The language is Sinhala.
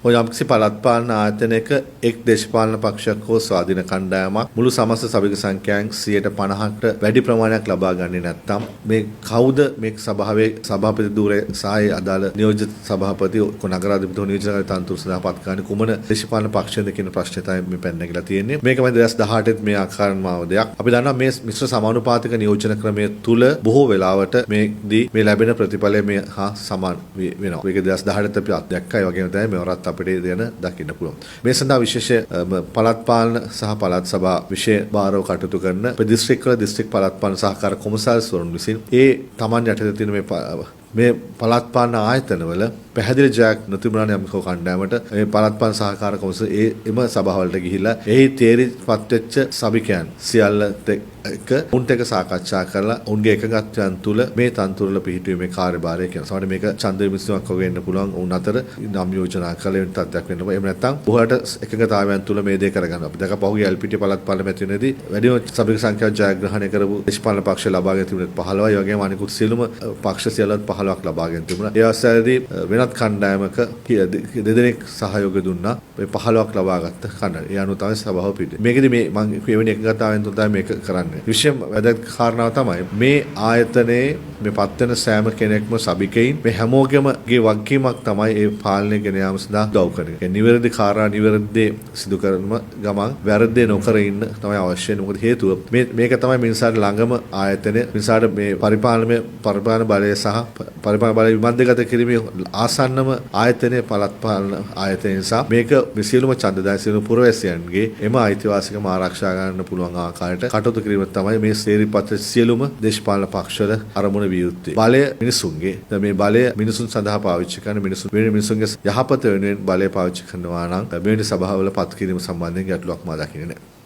ඔය යම්කිසි පළාත් පාලන ආයතනයක එක් දේශපාලන පක්ෂයක් හෝ ස්වාධීන කණ්ඩායමක් මුළු සමස්ත සභික සංඛ්‍යාවෙන් 50%කට වැඩි ප්‍රමාණයක් ලබා ගන්නේ නැත්නම් මේ කවුද මේ සභාවේ සභාපති ධූරය සහ අදාළ නියෝජිත සභාපති නගරාධිපති නියෝජනකාරී තනතුරු සඳහා පත් කරන්නේ කුමන දේශපාලන පක්ෂයද කියන ප්‍රශ්නේ තමයි මේ පැන නැගලා තියෙන්නේ. මේකම 2018 මේ ආකාරම අවදයක්. අපි දන්නවා මේ මිශ්‍ර සමානුපාතික නියෝජන ක්‍රමය තුල බොහෝ වෙලාවට මේදී මේ ලැබෙන ප්‍රතිඵලය මේ හා සමාන වෙනවා. මේක 2018 අපි අත්දැක්කා. ඒ වගේම තමයි මෙවරත් අපිට දෙන දකින්න පුළුවන්. මේ සඳහා විශේෂ පළාත් පාලන සහ පළාත් සභා විශේෂ භාරව කටයුතු කරන දිස්ත්‍රික්කවල දිස්ත්‍රික් පළාත් පාලන සහකාර කොමසාරිස්වරුන් විසින් ඒ Taman යටතේ තියෙන මේ පළාත් පාලන ආයතනවල පැහැදිලි ජයක් නොතිබුණානේ යම් කණ්ඩායමට මේ පළාත් පාලන සහකාර කොමස එම සභාවලට ගිහිල්ලා එහි තේරිපත් වෙච්ච සභිකයන් සියල්ලත් එක්ක උන්ට එක සාකච්ඡා කරලා උන්ගේ එකගත්යන් තුල මේ තන්තුරල පිහිටුවීමේ කාර්යභාරය කියන සමහර මේක ඡන්ද විමසීමක් වගේ වෙන්න පුළුවන් උන් අතර නම් යෝජනා කළ වෙන තත්ත්වයක් වෙන්න පුළුවන්. එහෙම නැත්නම් බොහෝට එකගතාවයන් තුල මේ දේ කරගන්න. අපි දැක පහුගිය එල්පීටි පළාත් පාර්ලිමේන්තුවේදී වැඩිම සභික සංඛ්‍යාව ජයග්‍රහණය කරපු දේශපාලන පක්ෂ ලබාගෙන තිබුණේ 15යි. ඒ වගේම අනිකුත් සියලුම පක්ෂ සියල්ලත් 15ක් ලබාගෙන තිබුණා. ඒ අවස්ථාවේදී වෙනත් කණ්ඩායමක දෙදෙනෙක් සහයෝගය දුන්නා. මේ 15ක් ලබාගත්ත කණ්ඩායම. ඒ අනුව තමයි සභාව පිටියේ. මේකෙදි මේ මම කියවෙන එකගතාවයන් තුල තමයි මේක කරන්නේ. විශේෂ වැදගත් කාරණාව තමයි මේ ආයතනයේ මේ පත්වෙන සෑම කෙනෙක්ම සභිකයින් මේ හැමෝගෙම වගකීමක් තමයි ඒ පාලනය ගෙන යාම සඳහා උදව් කරන්නේ. ඒ නිවැරදි කාර්යය නිවැරදි සිදු කරන ගමන් වැරද්ද නොකර ඉන්න තමයි අවශ්‍ය වෙන්නේ. මොකද හේතුව මේක තමයි මිනිසාට ළඟම ආයතනය. මිනිසාට මේ පරිපාලන බලය සහ පරිපාලන බලය විමර්ශනගත කිරීමේ ආසන්නම ආයතනයේ පළාත් පාලන ආයතනය නිසා මේක සියලුම ඡන්දදායක සියලුම පුරවැසියන්ගේ එම අයිතිවාසිකම ආරක්ෂා ගන්න පුළුවන් ආකාරයට කටයුතු කිරීම තමයි මේ සේරිපත් සියලුම දේශපාලන පක්ෂවල අරමුණ විය යුත්තේ. බලය මිනිසුන්ගේ. මේ බලය මිනිසුන් සඳහා පාවිච්චි කරන මිනිසුන්ගේ යහපත වෙනුවෙන් බලය පාවිච්චි කරනවා නම් මෙවැනි සභාවල පත් කිරීම සම්බන්ධයෙන් ගැටලුවක් මා දකින්නේ නැහැ.